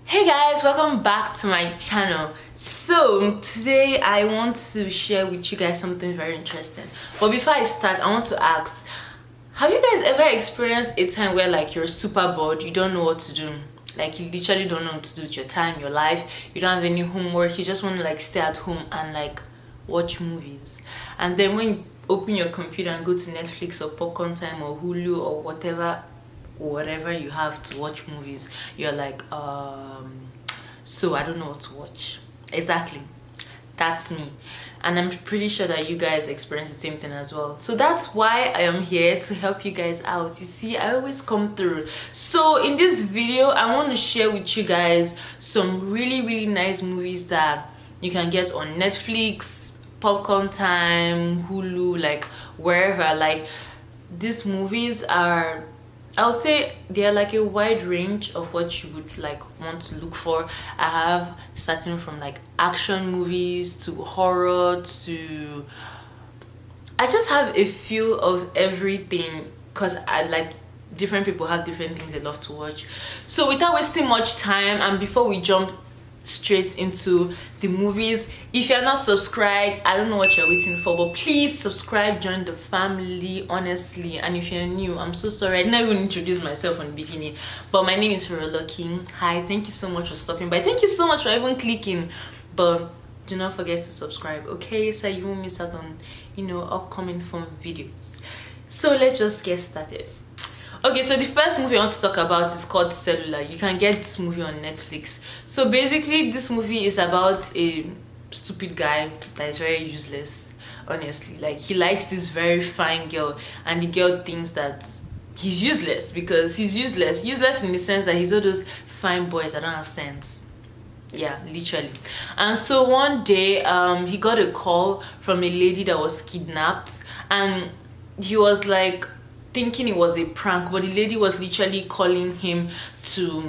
Hey guys, welcome back to my channel. So today I want to share with you guys something very interesting, but before I start I want to ask, have you guys ever experienced a time where like you're super bored, you don't know what to do, like you literally don't know what to do with your time, your life, you don't have any homework, you just want to like stay at home and like watch movies, and then when you open your computer and go to Netflix or Popcorn Time or Hulu or whatever you have to watch movies, you're like so I don't know what to watch. Exactly, that's me, and I'm pretty sure that you guys experience the same thing as well. So that's why I am here to help you guys out. You see, I always come through. So in this video I want to share with you guys some really nice movies that you can get on Netflix, Popcorn Time, Hulu, like wherever. Like these movies are, I would say they're like a wide range of what you would like want to look for. I have starting from like action movies to horror to, I just have a feel of everything because I like different people have different things they love to watch. So without wasting much time, and before we jump straight into the movies, if you're not subscribed, I don't know what you're waiting for, but please subscribe, join the family, honestly. And if you're new, I'm so sorry I didn't even introduce myself on the beginning, but my name is Rola King. Hi, thank you so much for stopping by, thank you so much for even clicking, but do not forget to subscribe, okay, so you won't miss out on, you know, upcoming fun videos. So let's just get started. Okay, so the first movie I want to talk about is called Cellular. You can get this movie on Netflix. So basically this movie is about a stupid guy that is very useless, honestly. Like he likes this very fine girl, and the girl thinks that he's useless because he's useless in the sense that he's all those fine boys that don't have sense. Yeah, literally. And so one day he got a call from a lady that was kidnapped, and he was like thinking it was a prank, but the lady was literally calling him for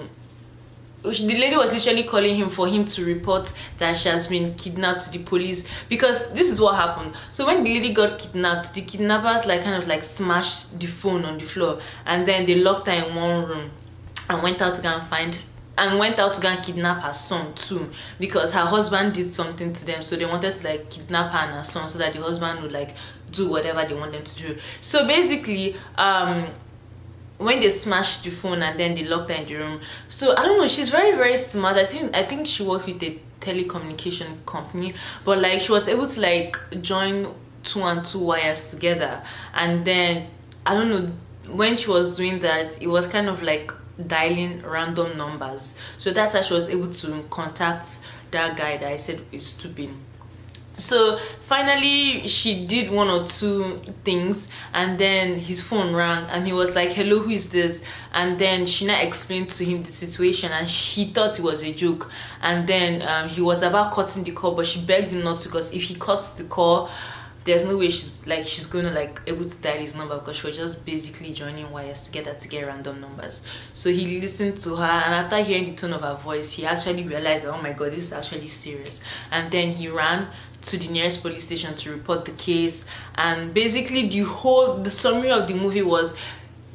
him to report that she has been kidnapped to the police. Because this is what happened. So when the lady got kidnapped, the kidnappers like kind of like smashed the phone on the floor, and then they locked her in one room and went out to go and kidnap her son too, because her husband did something to them. So they wanted to like kidnap her and her son so that the husband would like do whatever they want them to do. So basically when they smashed the phone and then they locked her in the room, so I don't know, she's very smart. I think she worked with a telecommunication company, but like she was able to like join two and two wires together, and then I don't know, when she was doing that, it was kind of like dialing random numbers. So that's how she was able to contact that guy that I said is stupid. So finally she did one or two things, and then his phone rang and he was like, hello, who is this? And then she now explained to him the situation, and he thought it was a joke. And then he was about cutting the call, but she begged him not to, because if he cuts the call, there's no way she's gonna like able to dial his number, because she was just basically joining wires together to get random numbers. So he listened to her, and after hearing the tone of her voice, he actually realized, oh my god, this is actually serious. And then he ran to the nearest police station to report the case. And basically the summary of the movie was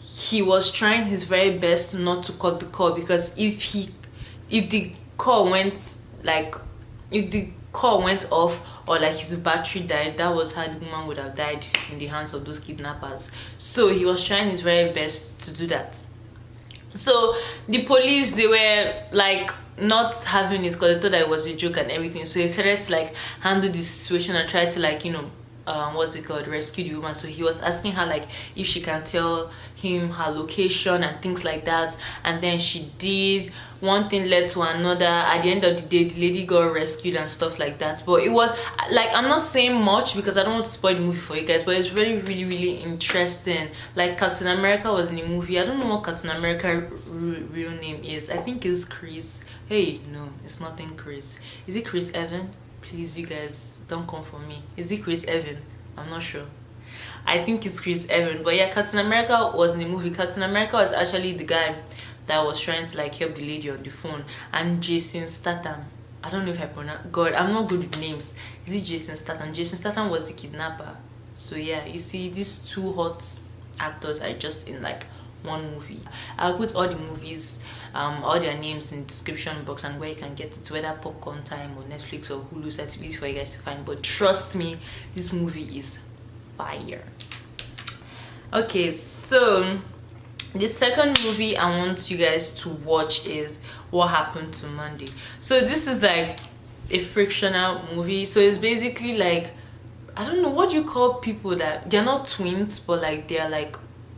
he was trying his very best not to cut the call, because if the call went off, or like his battery died, that was how the woman would have died in the hands of those kidnappers. So he was trying his very best to do that. So the police, they were like not having it, because they thought that it was a joke and everything. So they started to like handle the situation and try to like, you know, rescue the woman. So he was asking her like if she can tell him her location and things like that, and then she did. One thing led to another. At the end of the day, the lady got rescued and stuff like that. But it was like, I'm not saying much because I don't want to spoil the movie for you guys, but it's really interesting. Like Captain America was in the movie. I don't know what Captain America real name is. I think it's Chris. Hey, no, it's nothing Chris. Is it Chris Evan? Please, you guys, don't come for me. Is it Chris Evan? I'm not sure. I think it's Chris Evan. But yeah, Captain America was in the movie. Captain America was actually the guy that was trying to like help the lady on the phone. And Jason Statham, I don't know if I pronounce, god, I'm not good with names. Is it Jason Statham? Jason Statham was the kidnapper. So yeah, you see, these two hot actors are just in like one movie. I'll put all the movies, all their names in the description box and where you can get it, whether Popcorn Time or Netflix or Hulu, so it's easy for you guys to find. But trust me, this movie is fire. Okay, so the second movie I want you guys to watch is What Happened to Monday. So this is like a frictional movie. So it's basically like, I don't know, what do you call people that they're not twins, but like they're like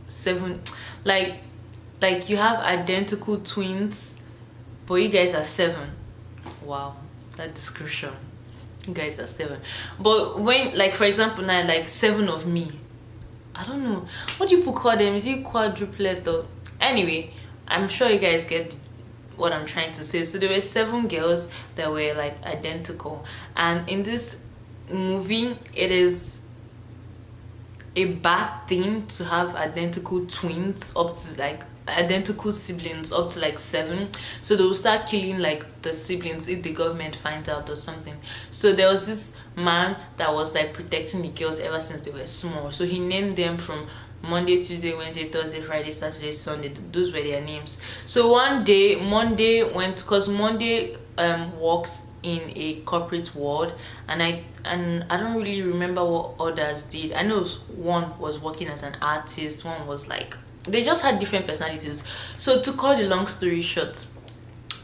seven, like you have identical twins, but you guys are seven. Wow, that description. You guys are seven. But when, like, for example, now, like 7 of me, I don't know what do people call them. Is it quadruplet or anyway? I'm sure you guys get what I'm trying to say. So there were 7 girls that were like identical, and in this movie, it is a bad thing to have identical twins up to like identical siblings up to like 7. So they will start killing like the siblings if the government finds out or something. So there was this man that was like protecting the girls ever since they were small. So he named them from Monday, Tuesday, Wednesday, Thursday, Friday, Saturday, Sunday. Those were their names. So one day Monday went, because Monday works in a corporate world, and I don't really remember what others did. I know one was working as an artist, one was like, they just had different personalities. So to cut the long story short,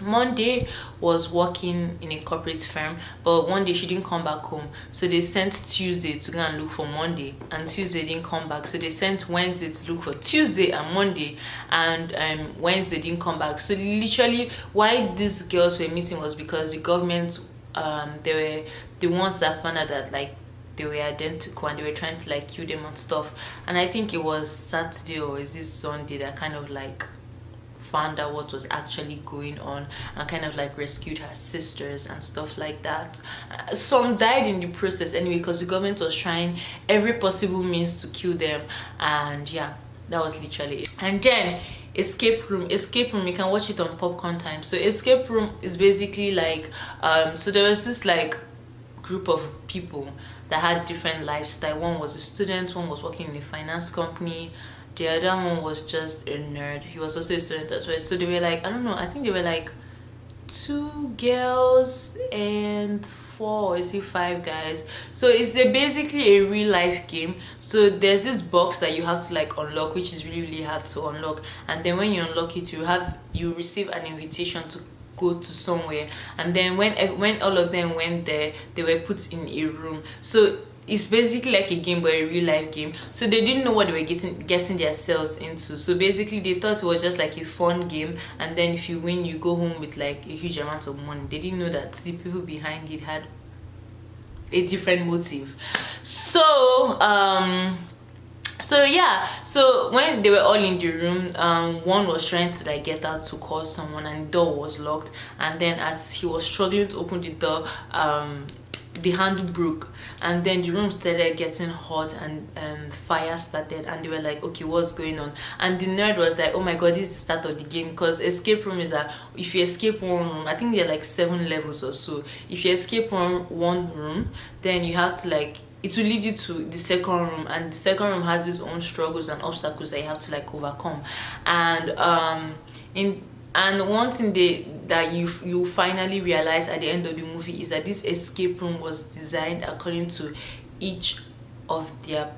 Monday was working in a corporate firm, but one day she didn't come back home, so they sent Tuesday to go and look for Monday, and Tuesday didn't come back, so they sent Wednesday to look for Tuesday and Monday, and Wednesday didn't come back. So literally why these girls were missing was because the government, they were the ones that found out that like they were identical and they were trying to like kill them and stuff. And I think it was Saturday or is this Sunday that kind of like found out what was actually going on and kind of like rescued her sisters and stuff like that. Some died in the process anyway, because the government was trying every possible means to kill them. And yeah, that was literally it. And then escape room, you can watch it on Popcorn Time. So escape room is basically like so there was this like group of people that had different lifestyle. One was a student, one was working in a finance company, the other one was just a nerd. He was also a student as well. So they were like, I don't know, I think they were like 2 girls and 4 or is it 5 guys. So it's basically a real life game. So there's this box that you have to like unlock, which is really hard to unlock, and then when you unlock it, you receive an invitation to go to somewhere. And then when all of them went there, they were put in a room. So it's basically like a game, but a real life game. So they didn't know what they were getting themselves into. So basically they thought it was just like a fun game, and then if you win, you go home with like a huge amount of money. They didn't know that the people behind it had a different motive. So yeah, so when they were all in the room, one was trying to like get out to call someone, and the door was locked. And then as he was struggling to open the door, the handle broke, and then the room started getting hot, and fire started, and they were like, okay, what's going on? And the nerd was like, oh my god, this is the start of the game, because escape room is that if you escape one room, I think there are like 7 levels or so. If you escape one room, then you have to like, it will lead you to the second room, and the second room has its own struggles and obstacles that you have to like overcome. And one thing that you finally realize at the end of the movie is that this escape room was designed according to each of their,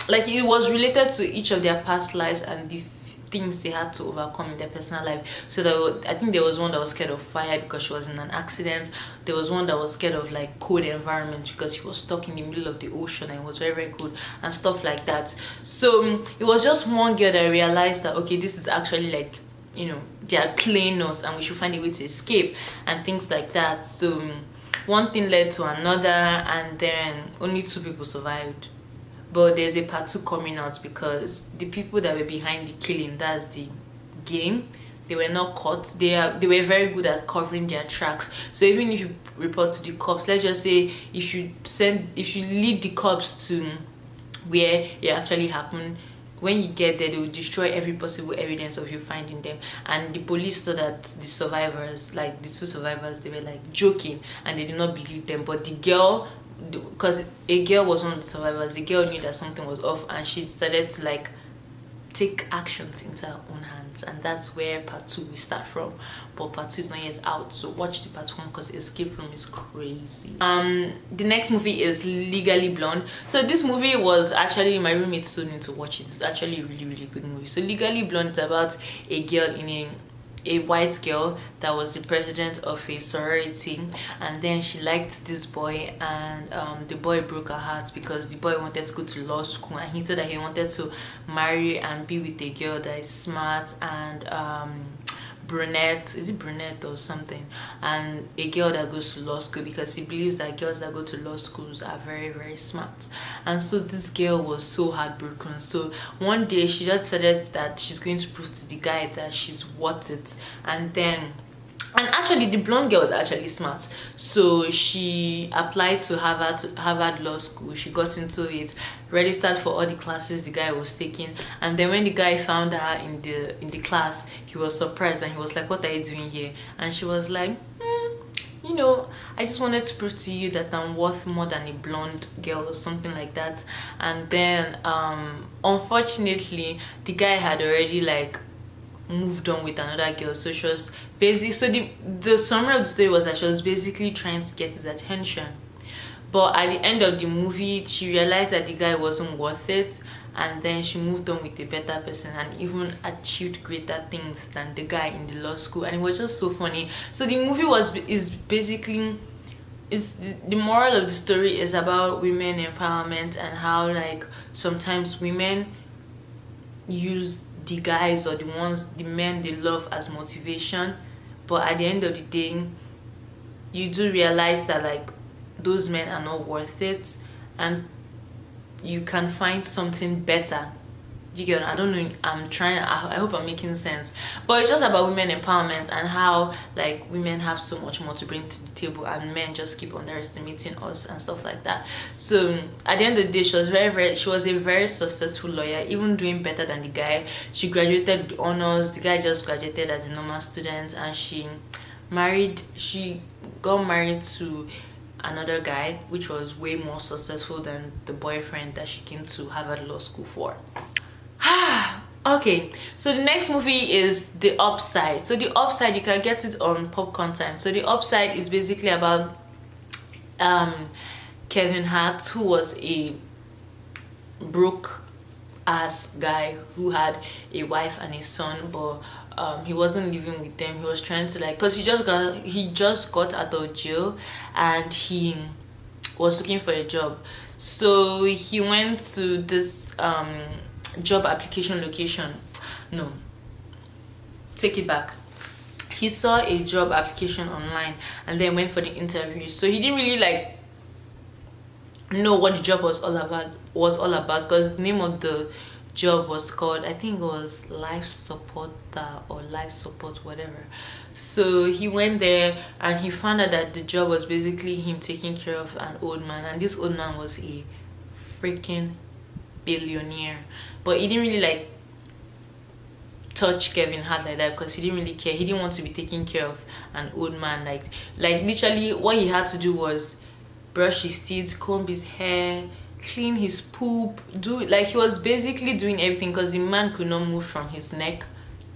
like, it was related to each of their past lives and the things they had to overcome in their personal life. So I think there was one that was scared of fire because she was in an accident. There was one that was scared of like cold environment because she was stuck in the middle of the ocean and it was very cold and stuff like that. So it was just one girl that realized that, okay, this is actually like, you know, they are playing us and we should find a way to escape and things like that. So one thing led to another, and then only 2 people survived. But there's a part 2 coming out, because the people that were behind the killing, that's the game, they were not caught. They were very good at covering their tracks. So even if you report to the cops, let's just say if you lead the cops to where it actually happened, when you get there, they will destroy every possible evidence of you finding them. And the police thought that the survivors, like the 2 survivors, they were like joking and they did not believe them. But the girl, because a girl was one of the survivors, the girl knew that something was off, and she started to like take actions into her own hands, and that's where part 2 we start from. But part 2 is not yet out, so watch the part 1 because Escape Room is crazy. The next movie is Legally Blonde. So this movie was actually, my roommate told me to watch it. It's actually a really, really good movie. So Legally Blonde is about a girl in a white girl that was the president of a sorority, and then she liked this boy, and the boy broke her heart because the boy wanted to go to law school, and he said that he wanted to marry and be with a girl that is smart and brunette, is it brunette or something, and a girl that goes to law school, because he believes that girls that go to law schools are very, very smart. And so this girl was so heartbroken. So one day she just decided that she's going to prove to the guy that she's worth it. And actually the blonde girl was actually smart, so she applied to Harvard Law School. She got into it, registered for all the classes the guy was taking, and then when the guy found her in the class, he was surprised and he was like, "What are you doing here?" And she was like, "You know, I just wanted to prove to you that I'm worth more than a blonde girl," or something like that. And then unfortunately the guy had already like moved on with another girl. So she was basically, so the summary of the story was that she was basically trying to get his attention, but at the end of the movie she realized that the guy wasn't worth it, and then she moved on with a better person and even achieved greater things than the guy in the law school. And it was just so funny. So the movie is basically, the moral of the story is about women empowerment, and how like sometimes women use the guys or the men they love as motivation, but at the end of the day you do realize that like those men are not worth it, and you can find something better. You get, I don't know, I hope I'm making sense, but it's just about women empowerment and how like women have so much more to bring to the table, and men just keep underestimating us and stuff like that. So at the end of the day, she was a very successful lawyer, even doing better than the guy. She graduated with honors. The guy just graduated as a normal student, and she got married to another guy which was way more successful than the boyfriend that she came to Harvard Law School for. Okay, so the next movie is The Upside. So The Upside, you can get it on Popcorn Time. So The Upside is basically about Kevin Hart, who was a broke ass guy who had a wife and a son, but he wasn't living with them. He was trying to like, because he just got out of jail and he was looking for a job. So he went to this job application location. No, take it back. He saw a job application online and then went for the interview. So he didn't really like know what the job was all about, because the name of the job was called, I think it was life supporter or life support, whatever. So he went there and he found out that the job was basically him taking care of an old man, and this old man was a freaking billionaire. But he didn't really like touch Kevin Hart like that, because he didn't really care. He didn't want to be taking care of an old man. Like literally what he had to do was brush his teeth, comb his hair, clean his poop, he was basically doing everything, because the man could not move from his neck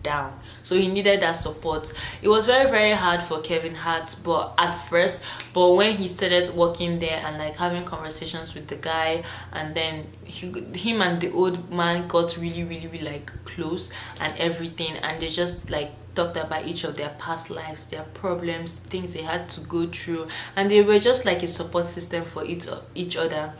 down. So he needed that support. It was very, very hard for Kevin Hart at first, but when he started working there and like having conversations with the guy, and then him and the old man got really, really, really like close and everything, and they just like talked about each of their past lives, their problems, things they had to go through, and they were just like a support system for each other.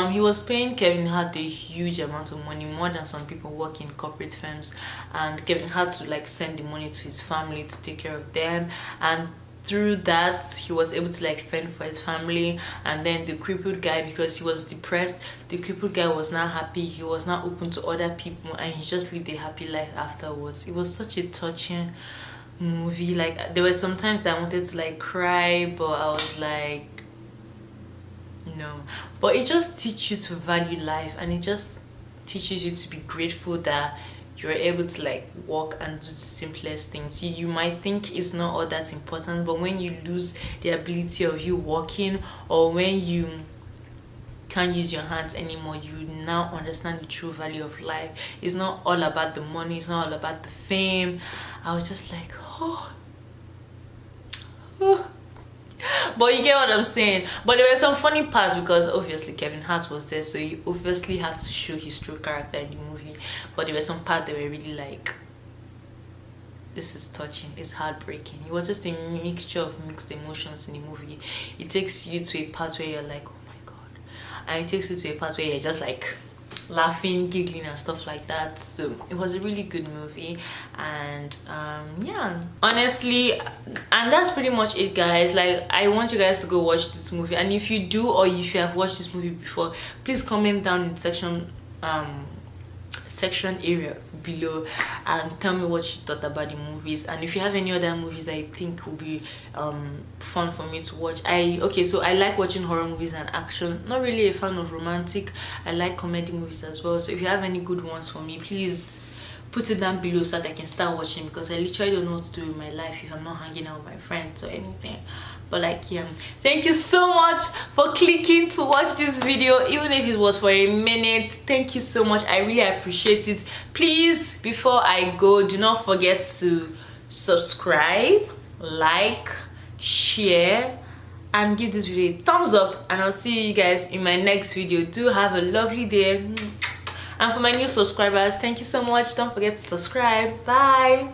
He was paying Kevin Hart a huge amount of money, more than some people work in corporate firms, and Kevin had to like send the money to his family to take care of them, and through that he was able to like fend for his family. And then the crippled guy, because he was depressed, the crippled guy was not happy, he was not open to other people, and he just lived a happy life afterwards. It was such a touching movie. Like there were some times that I wanted to like cry, but I was like no. But it just teaches you to value life, and it just teaches you to be grateful that you're able to like walk and do the simplest things. You might think it's not all that important, but when you lose the ability of you walking, or when you can't use your hands anymore, you now understand the true value of life. It's not all about the money, it's not all about the fame. I was just like, oh. But you get what I'm saying. But there were some funny parts because obviously Kevin Hart was there, so he obviously had to show his true character in the movie. But there were some parts that were really like, this is touching, it's heartbreaking. It was just a mixture of mixed emotions in the movie. It takes you to a part where you're like, oh my god, and it takes you to a part where you're just like laughing, giggling and stuff like that. So it was a really good movie. And yeah, honestly, and that's pretty much it, guys. Like, I want you guys to go watch this movie, and if you do, or if you have watched this movie before, please comment down in section area below and tell me what you thought about the movies. And if you have any other movies that you think will be fun for me to watch. So I like watching horror movies and action. Not really a fan of romantic. I like comedy movies as well. So if you have any good ones for me, please put it down below so that I can start watching, because I literally don't know what to do with my life if I'm not hanging out with my friends or anything. But like, yeah, thank you so much for clicking to watch this video, even if it was for a minute. Thank you so much, I really appreciate it. Please, before I go, do not forget to subscribe, like, share, and give this video a thumbs up. And I'll see you guys in my next video. Do have a lovely day. And for my new subscribers, thank you so much. Don't forget to subscribe. Bye.